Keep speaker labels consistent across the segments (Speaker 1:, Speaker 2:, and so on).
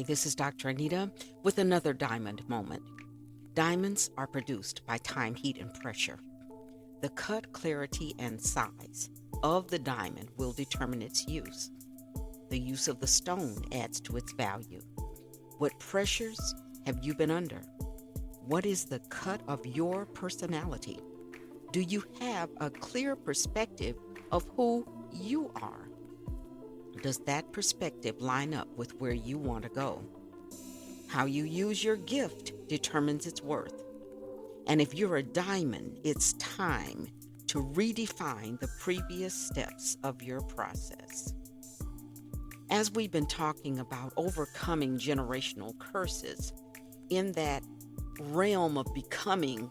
Speaker 1: Hi, this is Dr. Anita with another diamond moment. Diamonds are produced by time, heat, and pressure. The cut, clarity, and size of the diamond will determine its use. The use of the stone adds to its value. What pressures have you been under? What is the cut of your personality? Do you have a clear perspective of who you are? Does that perspective line up with where you want to go? How you use your gift determines its worth. And if you're a diamond, it's time to redefine the previous steps of your process. As we've been talking about overcoming generational curses in that realm of becoming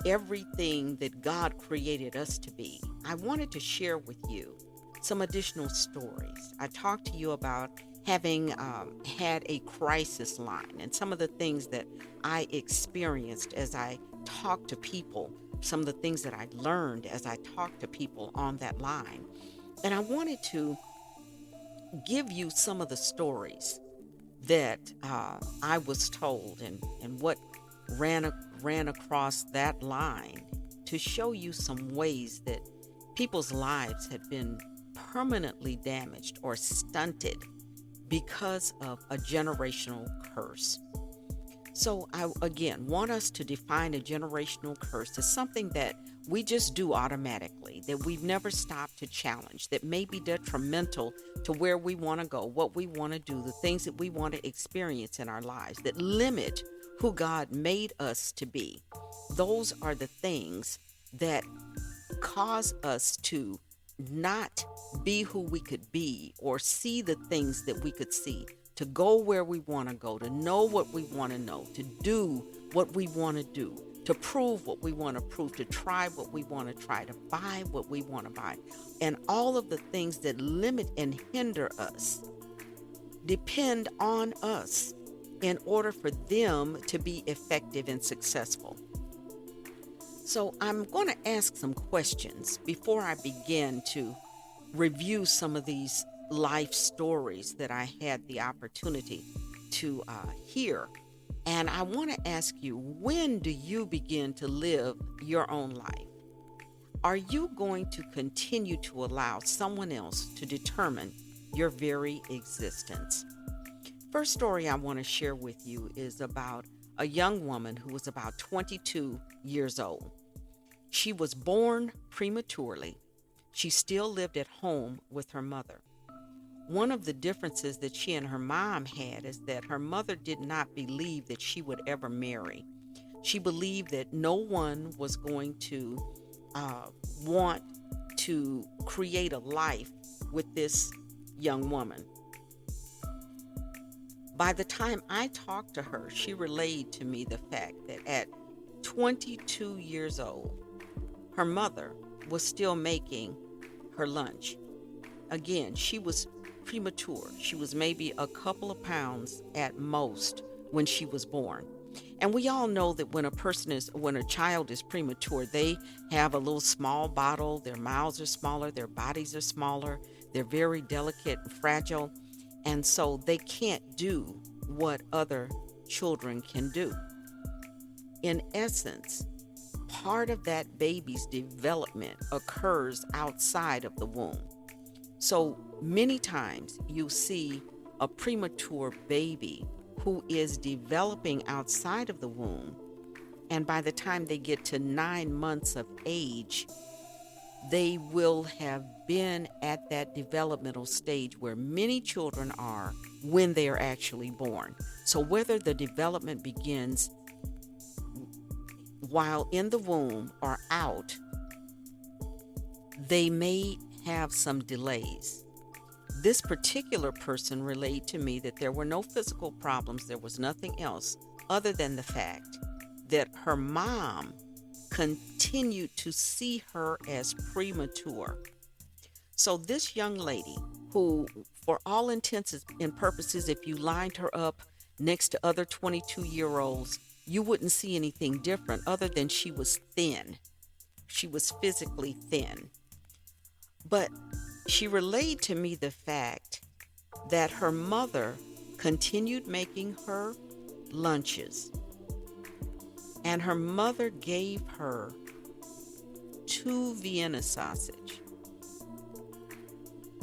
Speaker 1: everything that God created us to be, I wanted to share with you some additional stories. I talked to you about having had a crisis line and some of the things that I experienced as I talked to people, some of the things that I learned as I talked to people on that line. And I wanted to give you some of the stories that I was told and what ran across that line to show you some ways that people's lives had been permanently damaged or stunted because of a generational curse. So I, again, want us to define a generational curse as something that we just do automatically, that we've never stopped to challenge, that may be detrimental to where we want to go, what we want to do, the things that we want to experience in our lives, that limit who God made us to be. Those are the things that cause us to not be who we could be or see the things that we could see, to go where we want to go, to know what we want to know, to do what we want to do, to prove what we want to prove, to try what we want to try, to buy what we want to buy. And all of the things that limit and hinder us depend on us in order for them to be effective and successful. So I'm going to ask some questions before I begin to review some of these life stories that I had the opportunity to hear. And I want to ask you, when do you begin to live your own life? Are you going to continue to allow someone else to determine your very existence? First story I want to share with you is about a young woman who was about 22 years old. She was born prematurely. She still lived at home with her mother. One of the differences that she and her mom had is that her mother did not believe that she would ever marry. She believed that no one was going to want to create a life with this young woman. By the time I talked to her, she relayed to me the fact that at 22 years old, her mother was still making her lunch. Again, she was premature. She was maybe a couple of pounds at most when she was born. And we all know that when a child is premature, they have a little small bottle, their mouths are smaller, their bodies are smaller, they're very delicate and fragile. And so they can't do what other children can do. In essence, part of that baby's development occurs outside of the womb. So many times you see a premature baby who is developing outside of the womb, and by the time they get to 9 months of age, they will have been at that developmental stage where many children are when they are actually born. So whether the development begins while in the womb or out, they may have some delays. This particular person relayed to me that there were no physical problems. There was nothing else other than the fact that her mom continued to see her as premature. So this young lady, who for all intents and purposes, if you lined her up next to other 22-year-olds, you wouldn't see anything different other than she was thin. She was physically thin. But she relayed to me the fact that her mother continued making her lunches, and her mother gave her 2 Vienna sausage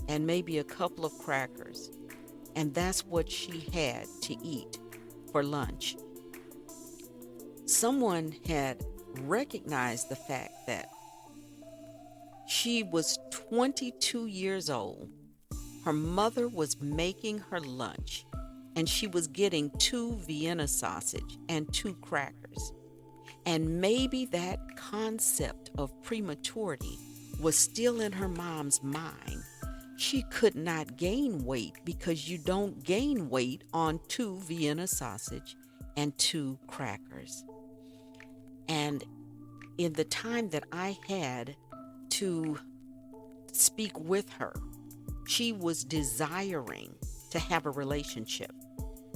Speaker 1: and maybe a couple of crackers, and that's what she had to eat for lunch. Someone had recognized the fact that she was 22 years old. Her mother was making her lunch, and she was getting 2 Vienna sausage and 2 crackers. And maybe that concept of prematurity was still in her mom's mind. She could not gain weight because you don't gain weight on 2 Vienna sausage and 2 crackers. And in the time that I had to speak with her, she was desiring to have a relationship.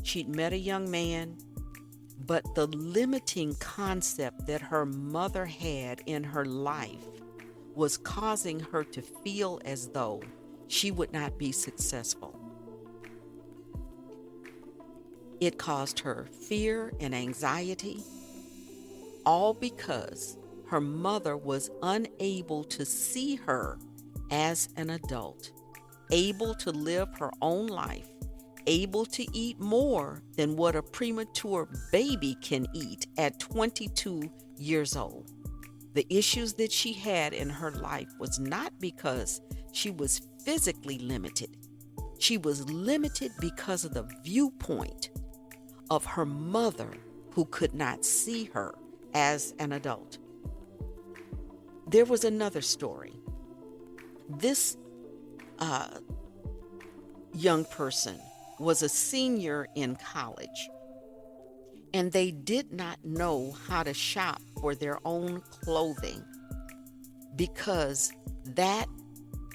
Speaker 1: She'd met a young man, but the limiting concept that her mother had in her life was causing her to feel as though she would not be successful. It caused her fear and anxiety, all because her mother was unable to see her as an adult, able to live her own life, able to eat more than what a premature baby can eat at 22 years old. The issues that she had in her life was not because she was physically limited. She was limited because of the viewpoint of her mother, who could not see her as an adult. There was another story. This young person was a senior in college, and they did not know how to shop for their own clothing because that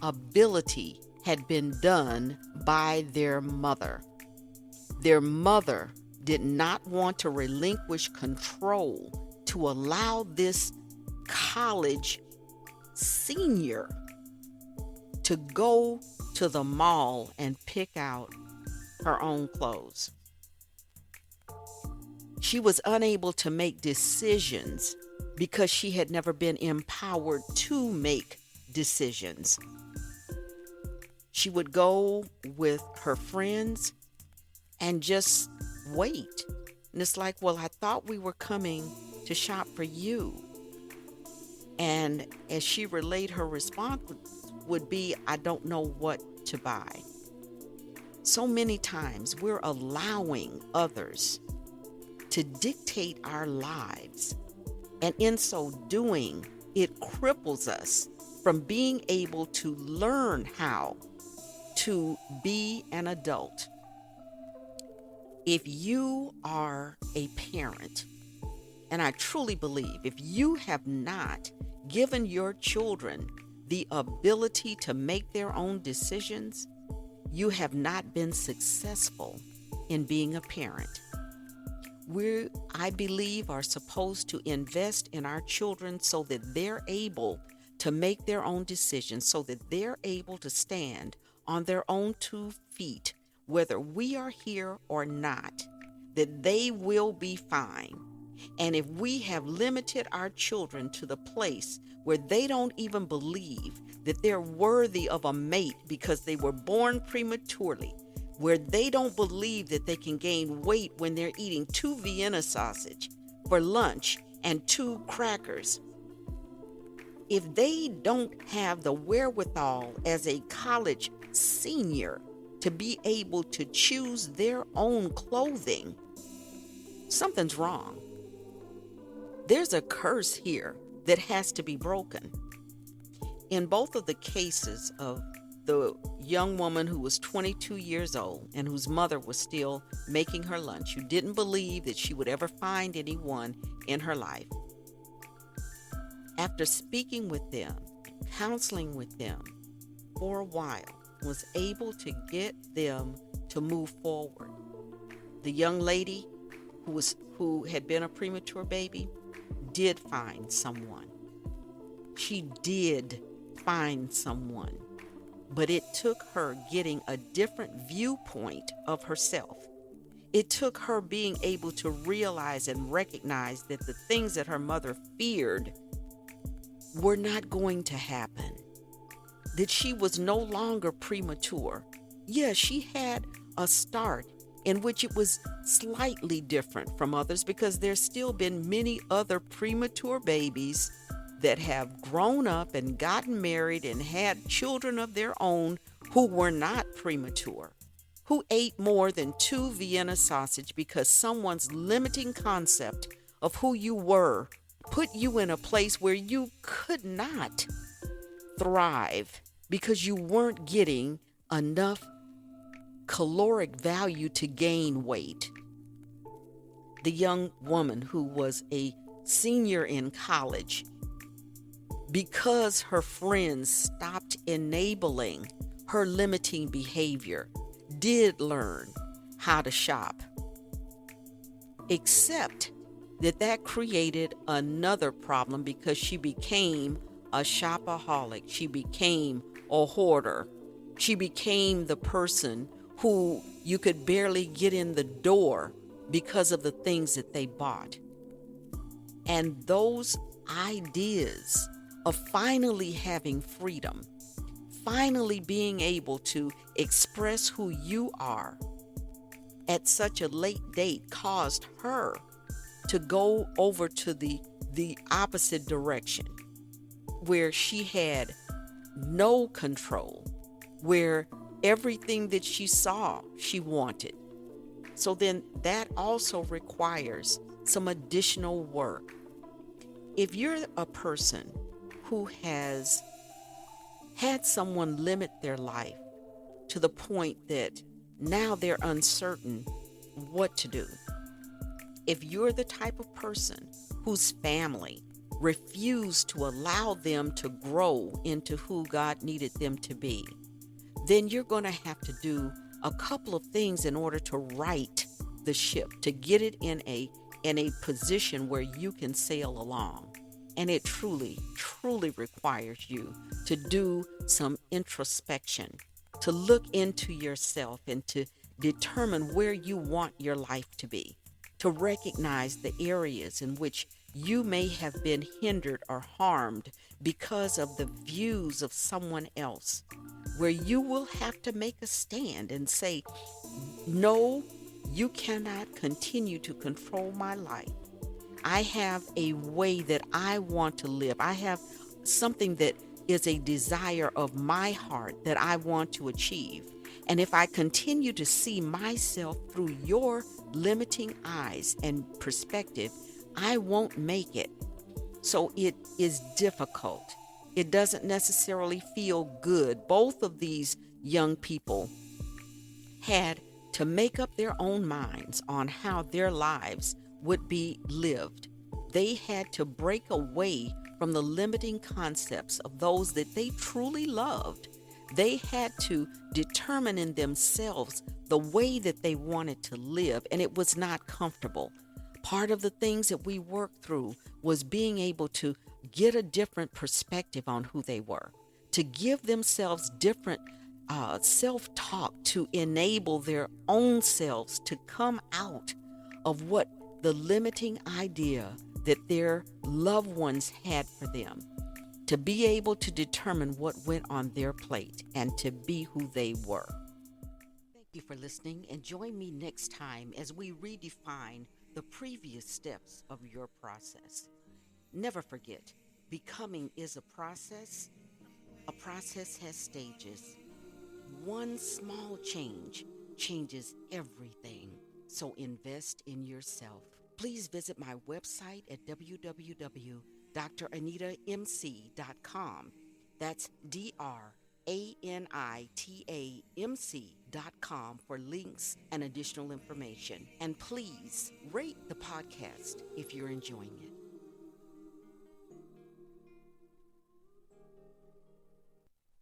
Speaker 1: ability had been done by their mother. Their mother did not want to relinquish control to allow this college senior to go to the mall and pick out her own clothes. She was unable to make decisions because she had never been empowered to make decisions. She would go with her friends and just wait. And it's like, well, I thought we were coming to shop for you. And as she relayed, her response would be, I don't know what to buy. So many times we're allowing others to dictate our lives. And in so doing, it cripples us from being able to learn how to be an adult. If you are a parent, and I truly believe if you have not given your children the ability to make their own decisions, you have not been successful in being a parent. We, I believe, are supposed to invest in our children so that they're able to make their own decisions, so that they're able to stand on their own 2 feet, whether we are here or not, that they will be fine. And if we have limited our children to the place where they don't even believe that they're worthy of a mate because they were born prematurely, where they don't believe that they can gain weight when they're eating 2 Vienna sausage for lunch and 2 crackers, if they don't have the wherewithal as a college senior to be able to choose their own clothing, something's wrong. There's a curse here that has to be broken. In both of the cases of the young woman who was 22 years old and whose mother was still making her lunch, who didn't believe that she would ever find anyone in her life, after speaking with them, counseling with them for a while, was able to get them to move forward. The young lady who had been a premature baby did find someone. She did find someone, but it took her getting a different viewpoint of herself. It took her being able to realize and recognize that the things that her mother feared were not going to happen, that she was no longer premature. Yeah, she had a start in which it was slightly different from others, because there's still been many other premature babies that have grown up and gotten married and had children of their own who were not premature, who ate more than 2 Vienna sausage because someone's limiting concept of who you were put you in a place where you could not thrive because you weren't getting enough caloric value to gain weight. The young woman who was a senior in college, because her friends stopped enabling her limiting behavior, did learn how to shop. Except that created another problem, because she became a shopaholic. She became a hoarder. She became the person who you could barely get in the door because of the things that they bought. And those ideas of finally having freedom, finally being able to express who you are at such a late date, caused her to go over to the opposite direction, where she had no control, where everything that she saw, she wanted. So then that also requires some additional work. If you're a person who has had someone limit their life to the point that now they're uncertain what to do, if you're the type of person whose family refused to allow them to grow into who God needed them to be, then you're going to have to do a couple of things in order to right the ship, to get it in a position where you can sail along. And it truly requires you to do some introspection, to look into yourself and to determine where you want your life to be, to recognize the areas in which you may have been hindered or harmed because of the views of someone else, where you will have to make a stand and say, no, you cannot continue to control my life. I have a way that I want to live. I have something that is a desire of my heart that I want to achieve. And if I continue to see myself through your limiting eyes and perspective, I won't make it. So it is difficult. It doesn't necessarily feel good. Both of these young people had to make up their own minds on how their lives would be lived. They had to break away from the limiting concepts of those that they truly loved. They had to determine in themselves the way that they wanted to live, and it was not comfortable. Part of the things that we worked through was being able to get a different perspective on who they were, to give themselves different self-talk to enable their own selves to come out of what the limiting idea that their loved ones had for them, to be able to determine what went on their plate and to be who they were. Thank you for listening, and join me next time as we redefine the previous steps of your process. Never forget, becoming is a process. A process has stages. One small change changes everything. So invest in yourself. Please visit my website at www.DrAnitaMc.com. That's DrAnitaMc.com for links and additional information. And please rate the podcast if you're enjoying it.